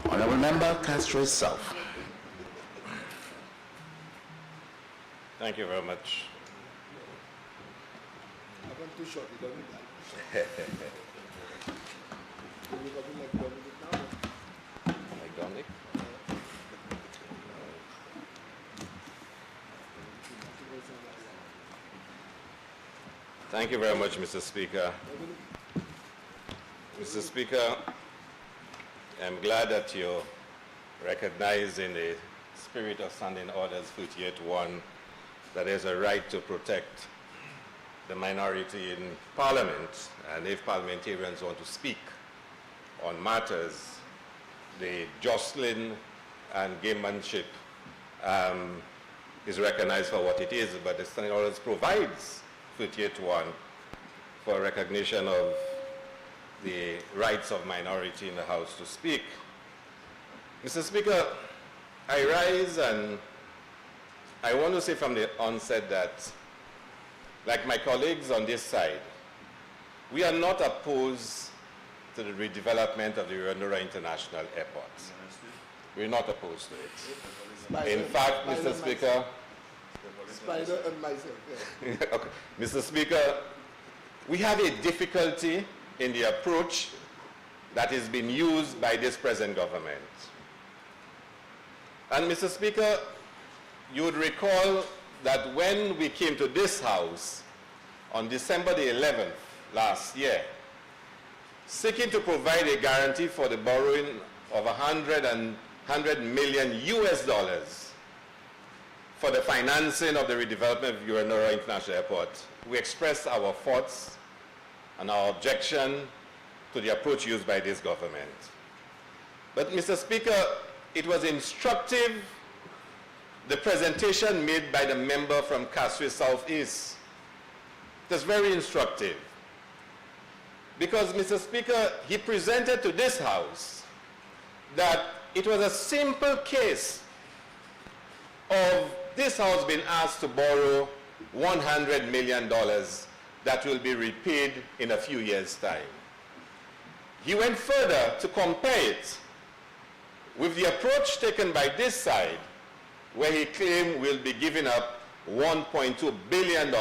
Honourable Member, Castries South. Thank you very much. Too short, you don't need Like Dominic? Thank you very much, Mr. Speaker. Mr. Speaker, I'm glad that you recognize in the spirit of Standing Orders 58.1 that there's a right to protect the minority in Parliament, and if parliamentarians want to speak on matters, the jostling and gamemanship is recognized for what it is, but the Standing Orders provides 58.1 for recognition of the rights of minority in the House to speak. Mr. Speaker, I rise and I want to say from the onset that, like my colleagues on this side, we are not opposed to the redevelopment of the Hewanorra International Airport. We're not opposed to it. In fact, Mr. Speaker, Spider and myself, yeah. okay. Mr. Speaker, we have a difficulty in the approach that is being used by this present government. And Mr. Speaker, you would recall that when we came to this House on December the 11th last year, seeking to provide a guarantee for the borrowing of $100 million US for the financing of the redevelopment of Hewanorra International Airport, we expressed our thoughts and our objection to the approach used by this government. But Mr. Speaker, it was instructive, the presentation made by the member from Castries Southeast. It was very instructive. Because, Mr. Speaker, he presented to this House that it was a simple case of this House being asked to borrow $100 million that will be repaid in a few years' time. He went further to compare it with the approach taken by this side, where he claimed we'll be giving up $1.2 billion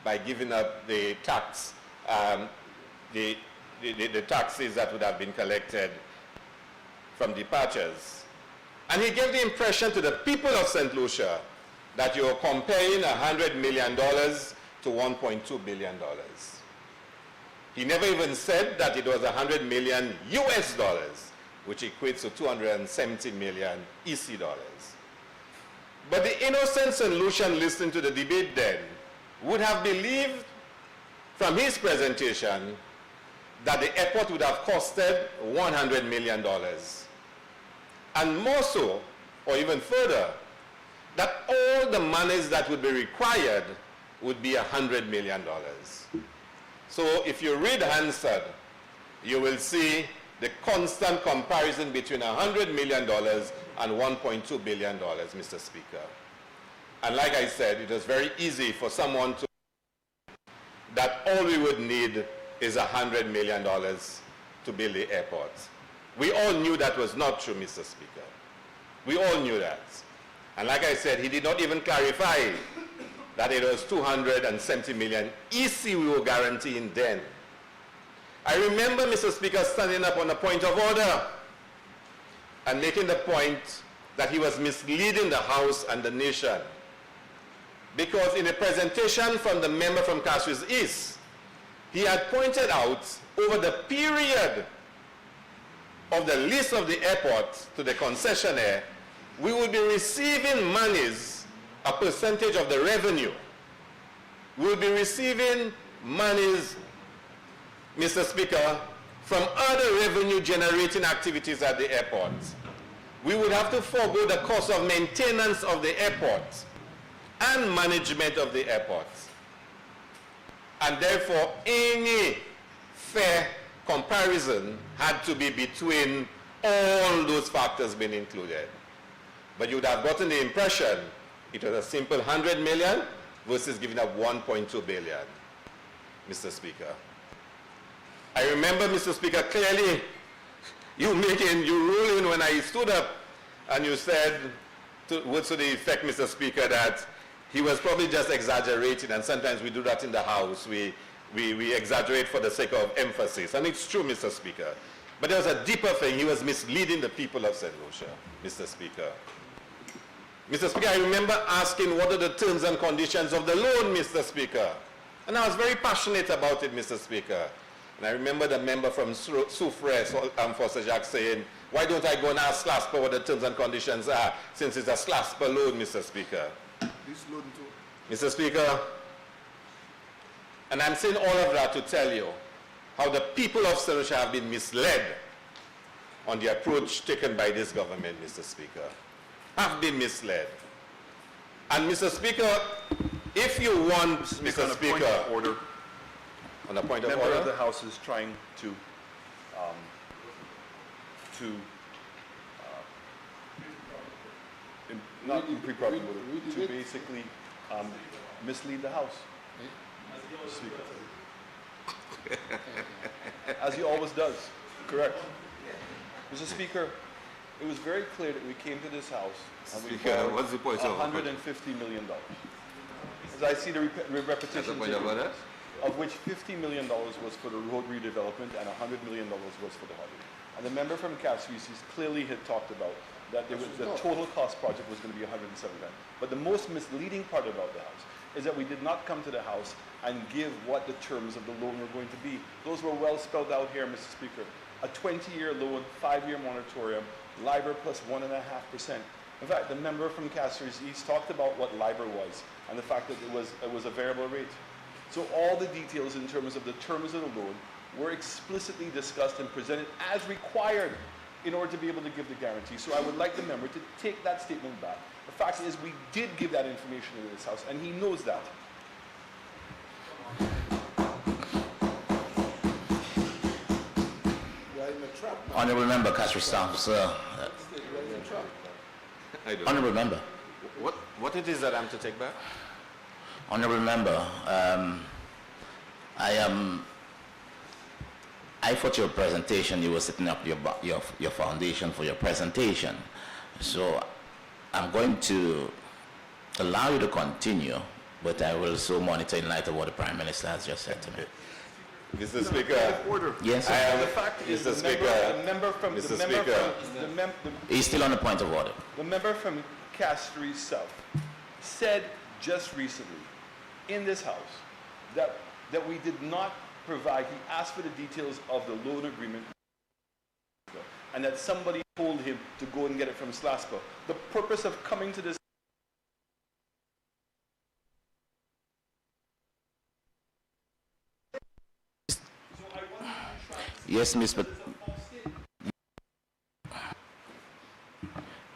by giving up the tax, the taxes that would have been collected from departures. And he gave the impression to the people of St. Lucia that you are comparing $100 million to $1.2 billion. He never even said that it was $100 million US dollars, which equates to 270 million EC dollars. But the innocent St. Lucian listening to the debate then would have believed from his presentation that the airport would have costed $100 million. And more so, or even further, that all the monies that would be required would be $100 million. So if you read Hansard, you will see the constant comparison between $100 million and $1.2 billion, Mr. Speaker. And like I said, it was very easy for someone to that all we would need is $100 million to build the airport. We all knew that was not true, Mr. Speaker. We all knew that. And like I said, he did not even clarify that it was 270 million EC we were guaranteeing then. I remember, Mr. Speaker, standing up on a point of order and making the point that he was misleading the House and the nation. Because in a presentation from the member from Castries East, he had pointed out over the period of the lease of the airport to the concessionaire, we will be receiving monies, a percentage of the revenue. We will be receiving monies, Mr. Speaker, from other revenue generating activities at the airport. We would have to forego the cost of maintenance of the airport and management of the airport. And therefore, any fair comparison had to be between all those factors being included. But you would have gotten the impression it was a simple 100 million versus giving up 1.2 billion, Mr. Speaker. I remember, Mr. Speaker, clearly You rule in when I stood up and you said, words to the effect, Mr. Speaker, that he was probably just exaggerating, and sometimes we do that in the House. We exaggerate for the sake of emphasis, and it's true, Mr. Speaker. But there was a deeper thing. He was misleading the people of St. Lucia, Mr. Speaker. Mr. Speaker, I remember asking what are the terms and conditions of the loan, Mr. Speaker. And I was very passionate about it, Mr. Speaker. And I remember the member from Soufrière, Forces Jacques, saying, why don't I go and ask SLASPA what the terms and conditions are, since it's a SLASPA loan, Mr. Speaker. This loan too. Mr. Speaker, and I'm saying all of that to tell you how the people of St. Lucia have been misled on the approach taken by this government, Mr. Speaker. Have been misled. And Mr. Speaker, if you want, Mr. Speaker, on a point of order, on a point of member order, of the House is trying to not improper order, to basically mislead the House. Speaker. As he always does. Correct. Mr. Speaker, it was very clear that we came to this House and we borrowed what's the point of $150 million. As I see the repetition, of which $50 million was for the road redevelopment and $100 million was for the harbor. And the member from Castries clearly had talked about that there was, the total cost project was going to be $107 million. But the most misleading part about the House is that we did not come to the House and give what the terms of the loan were going to be. Those were well spelled out here, Mr. Speaker. A 20-year loan, 5-year moratorium, LIBOR plus 1.5%. In fact, the member from Castries, he's talked about what LIBOR was and the fact that it was a variable rate. So all the details in terms of the terms of the loan were explicitly discussed and presented as required in order to be able to give the guarantee. So I would like the member to take that statement back. The fact is we did give that information in this House, and he knows that. Honorable Member, Castries staff, sir. Honorable Member. What it is that I'm to take back? Honorable Member, I thought your presentation, you were setting up your foundation for your presentation. So I'm going to allow you to continue, but I will so monitor in light of what the Prime Minister has just said to me. Mr. Speaker, Order. Yes, sir. The fact is, Mr. Speaker, the member from He's still on the point of order. the member from Castries South said just recently in this House that we did not provide. He asked for the details of the loan agreement, and that somebody told him to go and get it from SLASPA. The purpose of coming to this Yes, Mr.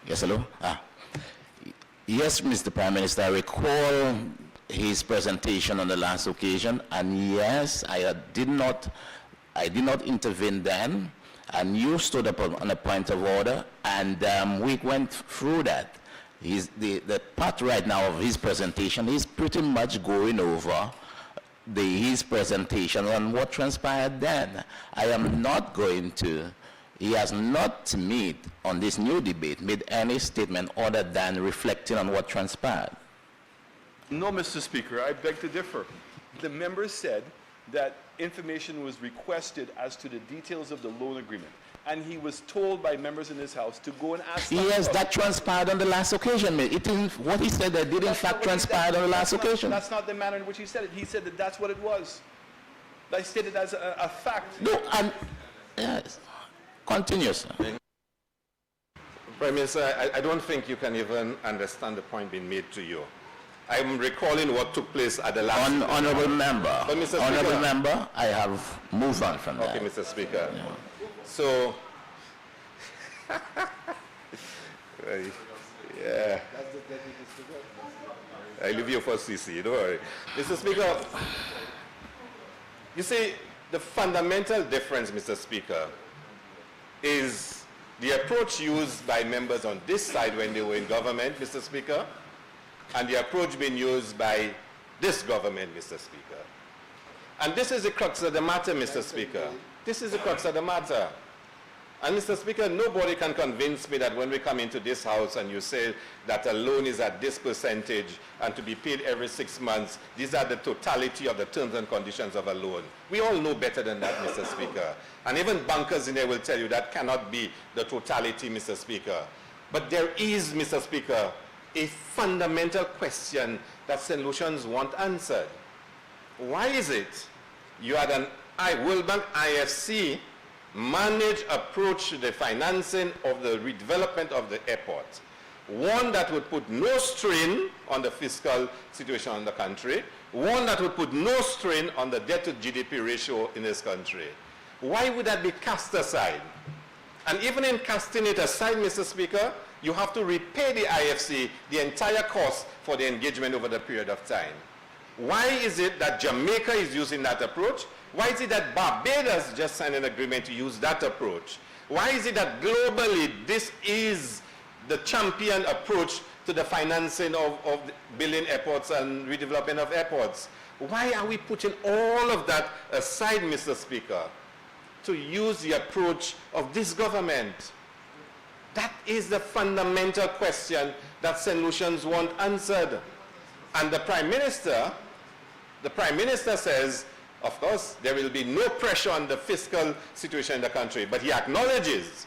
Yes, hello? Yes, Mr. Prime Minister, I recall his presentation on the last occasion, and yes, I did not intervene then, and you stood up on a point of order, and we went through that. The part right now of his presentation is pretty much going over his presentation on what transpired then. I am not going to, he has not to meet on this new debate made any statement other than reflecting on what transpired. No, Mr. Speaker, I beg to differ. The member said that information was requested as to the details of the loan agreement, and he was told by members in this House to go and ask. Yes, that transpired on the last occasion. It isn't what he said that did in fact transpire on the last occasion. That's not the manner in which he said it. He said that that's what it was. I stated as a fact. No, and yes, continue, sir. Prime Minister, I don't think you can even understand the point being made to you. I'm recalling what took place at the last... Honorable Member, But Mr. Honorable Speaker, Member, I have moved on from that. okay, Mr. Speaker. Yeah. So, yeah, That's the technical speaker. I leave you for CC, don't worry. Mr. Speaker, you see, the fundamental difference, Mr. Speaker, is the approach used by members on this side when they were in government, Mr. Speaker, and the approach being used by this government, Mr. Speaker. And this is the crux of the matter, Mr. Speaker. This is the crux of the matter. And Mr. Speaker, nobody can convince me that when we come into this house and you say that a loan is at this percentage and to be paid every 6 months, these are the totality of the terms and conditions of a loan. We all know better than that, Mr. Speaker. And even bankers in there will tell you that cannot be the totality, Mr. Speaker. But there is, Mr. Speaker, a fundamental question that St. Lucians want answered. Why is it you had an World Bank IFC managed approach to the financing of the redevelopment of the airport? One that would put no strain on the fiscal situation in the country, one that would put no strain on the debt to GDP ratio in this country. Why would that be cast aside? And even in casting it aside, Mr. Speaker, you have to repay the IFC the entire cost for the engagement over the period of time. Why is it that Jamaica is using that approach? Why is it that Barbados just signed an agreement to use that approach? Why is it that globally this is the champion approach to the financing of building airports and redevelopment of airports? Why are we putting all of that aside, Mr. Speaker, to use the approach of this government? That is the fundamental question that St. Lucians want answered. And the Prime Minister says, of course, there will be no pressure on the fiscal situation in the country, but he acknowledged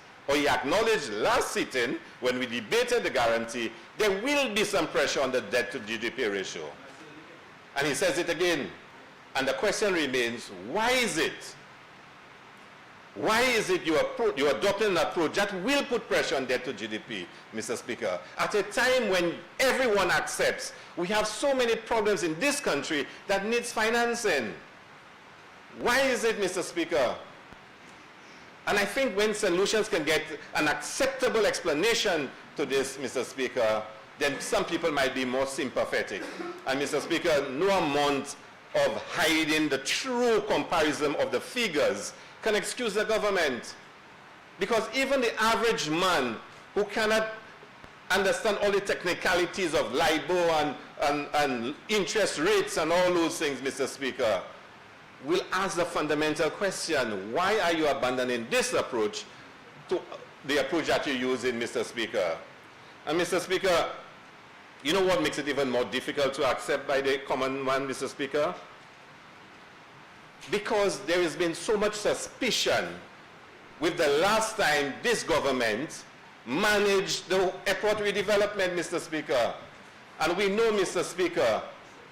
last sitting, when we debated the guarantee, there will be some pressure on the debt to GDP ratio. And he says it again. And the question remains, why is it you're adopting an approach that will put pressure on debt to GDP, Mr. Speaker, at a time when everyone accepts we have so many problems in this country that needs financing? Why is it, Mr. Speaker? And I think when St. Lucians can get an acceptable explanation to this, Mr. Speaker, then some people might be more sympathetic. And Mr. Speaker, no amount of hiding the true comparison of the figures can excuse the government. Because even the average man who cannot understand all the technicalities of LIBOR and interest rates and all those things, Mr. Speaker, will ask the fundamental question, why are you abandoning this approach to the approach that you're using, Mr. Speaker? And Mr. Speaker, you know what makes it even more difficult to accept by the common man, Mr. Speaker? Because there has been so much suspicion with the last time this government managed the airport redevelopment, Mr. Speaker. And we know, Mr. Speaker,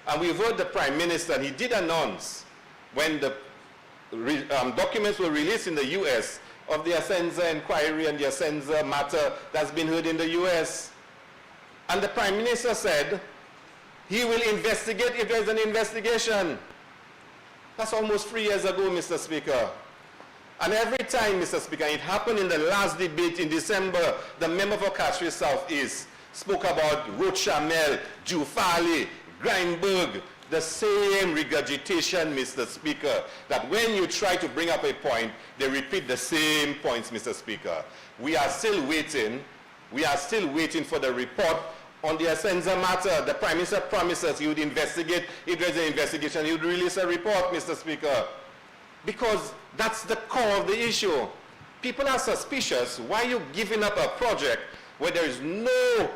and we've heard the Prime Minister, and he did announce when the documents were released in the US of the Ascenza inquiry and the Ascenza matter that's been heard in the US. And the Prime Minister said he will investigate if there's an investigation. That's almost 3 years ago, Mr. Speaker. And every time, Mr. Speaker, it happened in the last debate in December, the member for Castries Southeast spoke about Rochamel, Jufali, Grindberg, the same regurgitation, Mr. Speaker, that when you try to bring up a point, they repeat the same points, Mr. Speaker. We are still waiting for the report on the Ascenza matter. The Prime Minister promises he would investigate. If there's an investigation, he would release a report, Mr. Speaker. Because that's the core of the issue. People are suspicious. Why are you giving up a project where there is no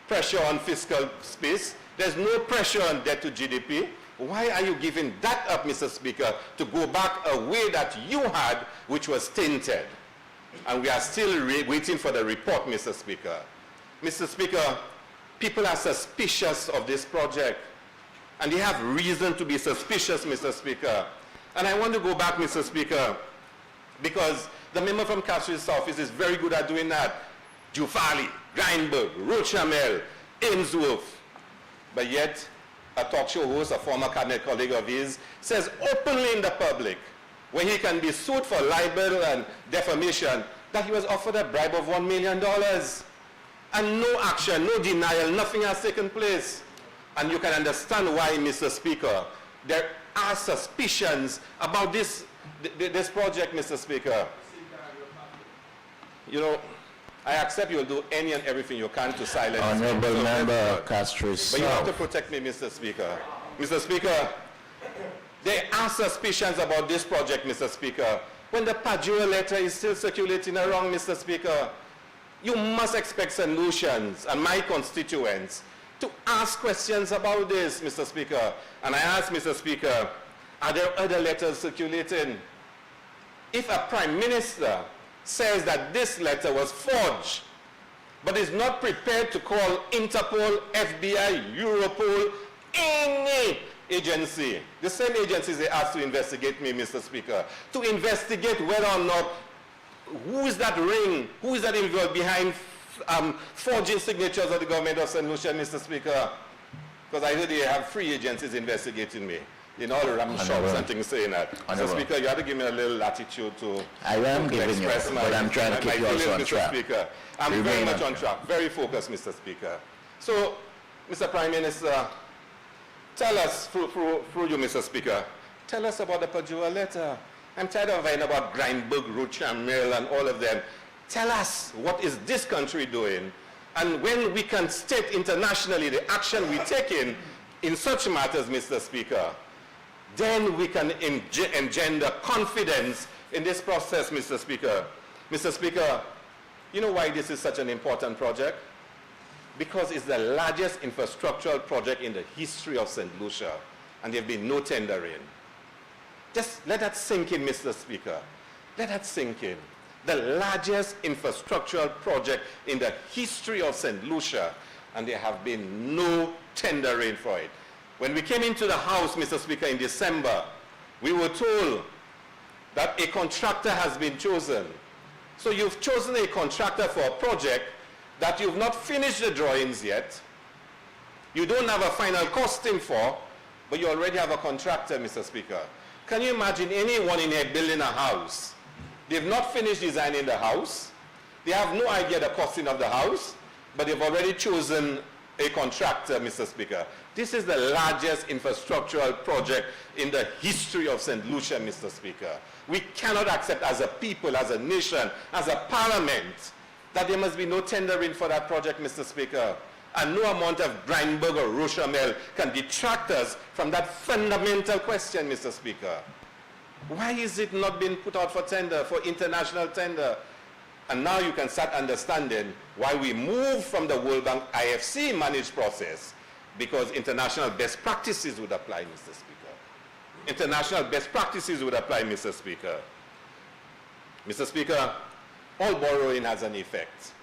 pressure on fiscal space? There's no pressure on debt to GDP. Why are you giving that up, Mr. Speaker, to go back a way that you had, which was tainted? And we are still waiting for the report, Mr. Speaker. Mr. Speaker, people are suspicious of this project. And they have reason to be suspicious, Mr. Speaker. And I want to go back, Mr. Speaker, because the member from Castries Southeast is very good at doing that. Jufali, Grindberg, Rochamel, Ainsworth. But yet, a talk show host, a former cabinet colleague of his, says openly in the public, when he can be sued for libel and defamation, that he was offered a bribe of $1 million. And no action, no denial, nothing has taken place. And you can understand why, Mr. Speaker, there are suspicions about this project, Mr. Speaker. You know, I accept you'll do any and everything you can to silence me. Honorable Member Castries. But you have to protect me, Mr. Speaker. Mr. Speaker, there are suspicions about this project, Mr. Speaker. when the Padua letter is still circulating around, Mr. Speaker, you must expect St. Lucians and my constituents to ask questions about this, Mr. Speaker. And I ask, Mr. Speaker, are there other letters circulating? If a Prime Minister says that this letter was forged, but is not prepared to call Interpol, FBI, Europol, any agency, the same agencies they asked to investigate me, Mr. Speaker, to investigate whether or not, who is that ring, who is that involved behind forging signatures of the government of St. Lucia, Mr. Speaker? Because I heard they have 3 agencies investigating me. In all the ram shops and things saying that. Mr. Speaker, you have to give me a little latitude to express my, but I'm trying to keep you also on track. Mr. Speaker. I'm very much on track, very focused, Mr. Speaker. So, Mr. Prime Minister, tell us, through you, Mr. Speaker, tell us about the Padua letter. I'm tired of hearing about Grindberg, Rochamel, and all of them. Tell us, what is this country doing? And when we can state internationally the action we take in such matters, Mr. Speaker, then we can engender confidence in this process, Mr. Speaker. Mr. Speaker, you know why this is such an important project? Because it's the largest infrastructural project in the history of St. Lucia, and there have been no tendering. Just let that sink in, Mr. Speaker. Let that sink in. The largest infrastructural project in the history of St. Lucia, and there have been no tendering for it. When we came into the House, Mr. Speaker, in December, we were told that a contractor has been chosen. So you've chosen a contractor for a project that you've not finished the drawings yet, you don't have a final costing for, but you already have a contractor, Mr. Speaker. Can you imagine anyone in here building a house? They've not finished designing the house, they have no idea the costing of the house, but they've already chosen a contractor, Mr. Speaker. This is the largest infrastructural project in the history of St. Lucia, Mr. Speaker. We cannot accept as a people, as a nation, as a parliament, that there must be no tendering for that project, Mr. Speaker. And no amount of Grindberg or Rochamel can detract us from that fundamental question, Mr. Speaker. Why is it not being put out for tender, for international tender? And now you can start understanding why we move from the World Bank IFC managed process, because international best practices would apply, Mr. Speaker. International best practices would apply, Mr. Speaker. Mr. Speaker, all borrowing has an effect.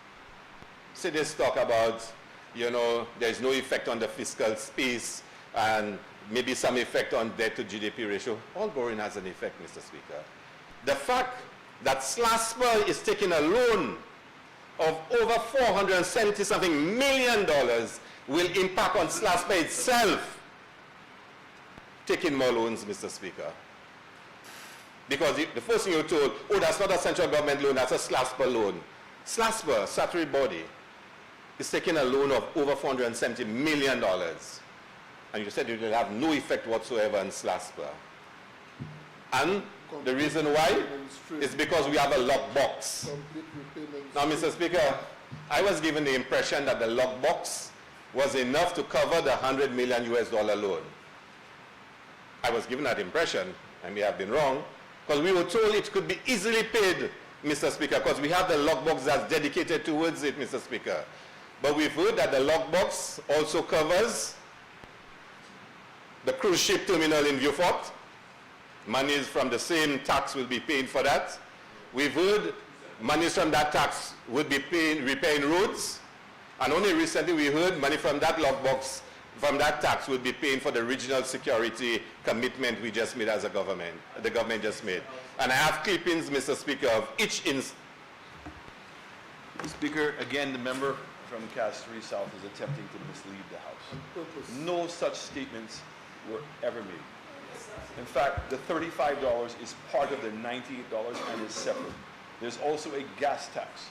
See this talk about, you know, there's no effect on the fiscal space and maybe some effect on debt to GDP ratio. All borrowing has an effect, Mr. Speaker. The fact that SLASPA is taking a loan of over $470-something million will impact on SLASPA itself taking more loans, Mr. Speaker. Because the first thing you're told, oh, that's not a central government loan, that's a SLASPA loan. SLASPA, statutory body, is taking a loan of over $470 million. And you said it will have no effect whatsoever on SLASPA. And the reason why is because we have a lockbox. Now, Mr. Speaker, I was given the impression that the lockbox was enough to cover the $100 million US loan. I was given that impression. I may have been wrong, because we were told it could be easily paid, Mr. Speaker, because we have the lockbox that's dedicated towards it, Mr. Speaker. But we've heard that the lockbox also covers the cruise ship terminal in Beaufort. Monies from the same tax will be paid for that. We've heard monies from that tax would be repaying roads. And only recently we heard money from that lockbox, from that tax, would be paying for the regional security commitment we just made as a government, the government just made. And I have clippings, Mr. Speaker, of each Speaker, again, the member from Castries South is attempting to mislead the House. No such statements were ever made. In fact, the $35 is part of the $98 and is separate. There's also a gas tax.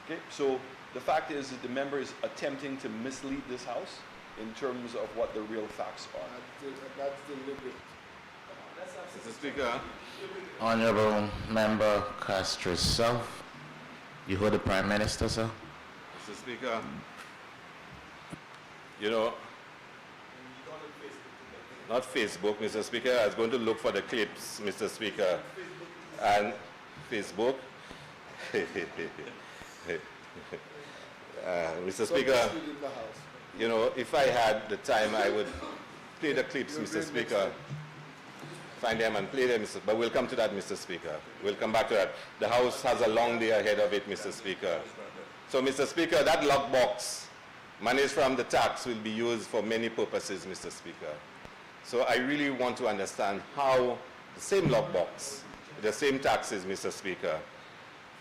Okay, so the fact is that the member is attempting to mislead this House in terms of what the real facts are. That's deliberate. Mr. Speaker. Honorable Member Castries South, you heard the Prime Minister, sir? Mr. Speaker, you know, Not Facebook, Mr. Speaker. I was going to look for the clips, Mr. Speaker. And Facebook. Mr. Speaker, you know, if I had the time, I would play the clips, Mr. Speaker. Find them and play them, but we'll come to that, Mr. Speaker. We'll come back to that. The House has a long day ahead of it, Mr. Speaker. So, Mr. Speaker, that lockbox, monies from the tax will be used for many purposes, Mr. Speaker. So I really want to understand how the same lockbox, the same taxes, Mr. Speaker,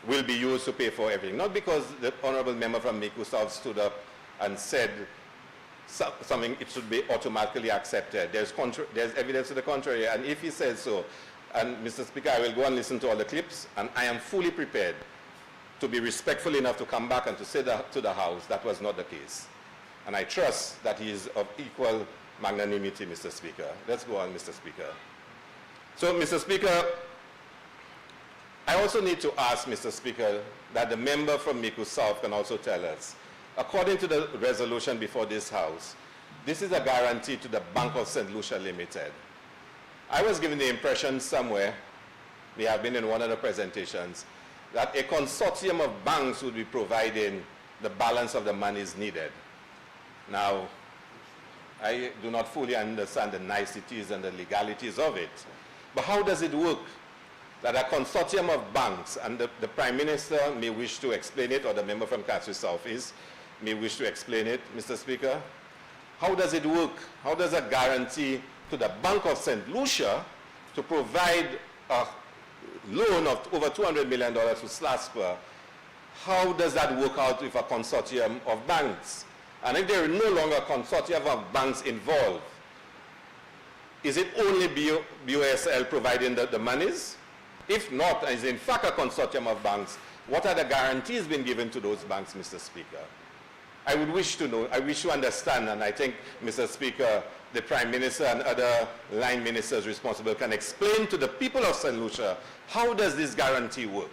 will be used to pay for everything. Not because the honorable member from Miku South stood up and said something, it should be automatically accepted. There's evidence to the contrary, and if he says so, and Mr. Speaker, I will go and listen to all the clips, and I am fully prepared to be respectful enough to come back and to say to the House that was not the case. And I trust that he is of equal magnanimity, Mr. Speaker. Let's go on, Mr. Speaker. So, Mr. Speaker, I also need to ask, Mr. Speaker, that the member from Miku South can also tell us, according to the resolution before this House, this is a guarantee to the Bank of Saint Lucia Limited. I was given the impression somewhere, we have been in one of the presentations, that a consortium of banks would be providing the balance of the monies needed. Now, I do not fully understand the niceties and the legalities of it, but how does it work that a consortium of banks, and the Prime Minister may wish to explain it, or the member from Castries South East may wish to explain it, Mr. Speaker? How does it work? How does a guarantee to the Bank of Saint Lucia to provide a loan of over $200 million to SLASPA, how does that work out with a consortium of banks? And if there are no longer a consortium of banks involved, is it only BOSL providing the monies? If not, and is in fact a consortium of banks, what are the guarantees being given to those banks, Mr. Speaker? I would wish to know, I wish to understand, and I think, Mr. Speaker, the Prime Minister and other line ministers responsible can explain to the people of St. Lucia, how does this guarantee work?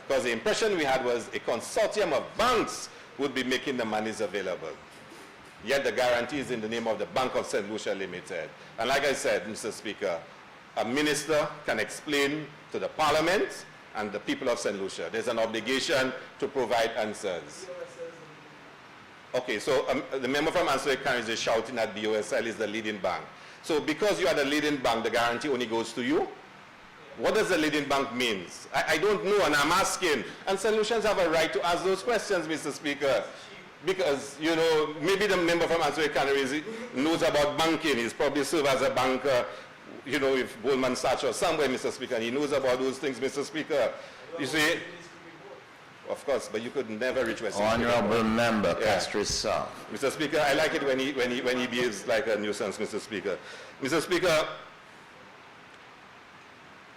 Because the impression we had was a consortium of banks would be making the monies available. Yet the guarantee is in the name of the Bank of Saint Lucia Limited. And like I said, Mr. Speaker, a minister can explain to the Parliament and the people of St. Lucia. There's an obligation to provide answers. Okay, so the member from Answer Castries is shouting that BOSL is the leading bank. So because you are the leading bank, the guarantee only goes to you? What does the leading bank mean? I don't know, and I'm asking. And St. Lucians have a right to ask those questions, Mr. Speaker. Because, you know, maybe the member from Answer Castries knows about banking. He's probably served as a banker, you know, with Goldman Sachs or somewhere, Mr. Speaker, and he knows about those things, Mr. Speaker. You see, of course, but you could never reach West. Honorable member, Castries South. Mr. Speaker, I like it when he behaves like a nuisance, Mr. Speaker. Mr. Speaker,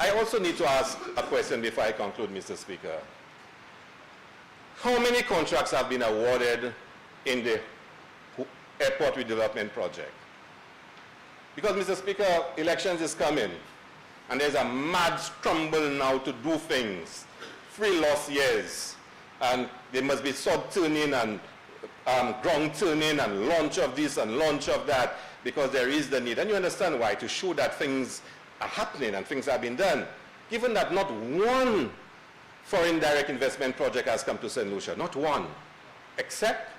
I also need to ask a question before I conclude, Mr. Speaker. How many contracts have been awarded in the airport redevelopment project? Because, Mr. Speaker, elections is coming, and there's a mad scramble now to do things. 3 lost years, and there must be sod turning and ground turning and launch of this and launch of that, because there is the need. And you understand why, to show that things are happening and things have been done. Given that not one foreign direct investment project has come to St. Lucia, not one, except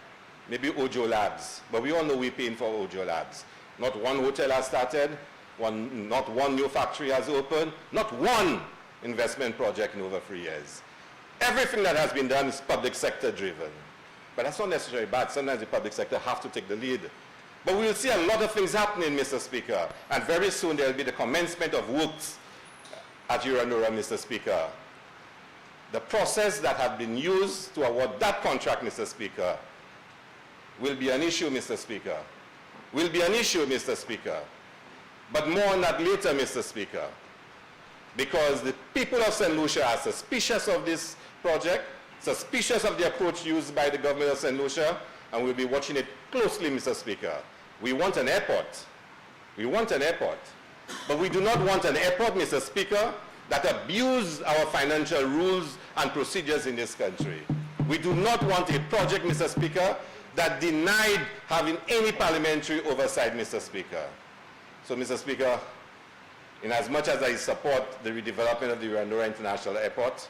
maybe Ojo Labs. But we all know we're paying for Ojo Labs. Not one hotel has started, not one new factory has opened, not one investment project in over 3 years. Everything that has been done is public sector driven. But that's not necessarily bad. Sometimes the public sector have to take the lead. But we will see a lot of things happening, Mr. Speaker. And very soon there will be the commencement of works at Hewanorra, Mr. Speaker. The process that had been used to award that contract, Mr. Speaker, will be an issue, Mr. Speaker. Will be an issue, Mr. Speaker. But more on that later, Mr. Speaker. Because the people of St. Lucia are suspicious of this project, suspicious of the approach used by the government of St. Lucia, and we'll be watching it closely, Mr. Speaker. We want an airport. We want an airport. But we do not want an airport, Mr. Speaker, that abuse our financial rules and procedures in this country. We do not want a project, Mr. Speaker, that denied having any parliamentary oversight, Mr. Speaker. So, Mr. Speaker, in as much as I support the redevelopment of the Hewanorra International Airport,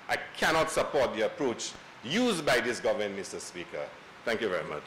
I cannot support the approach used by this government, Mr. Speaker. Thank you very much.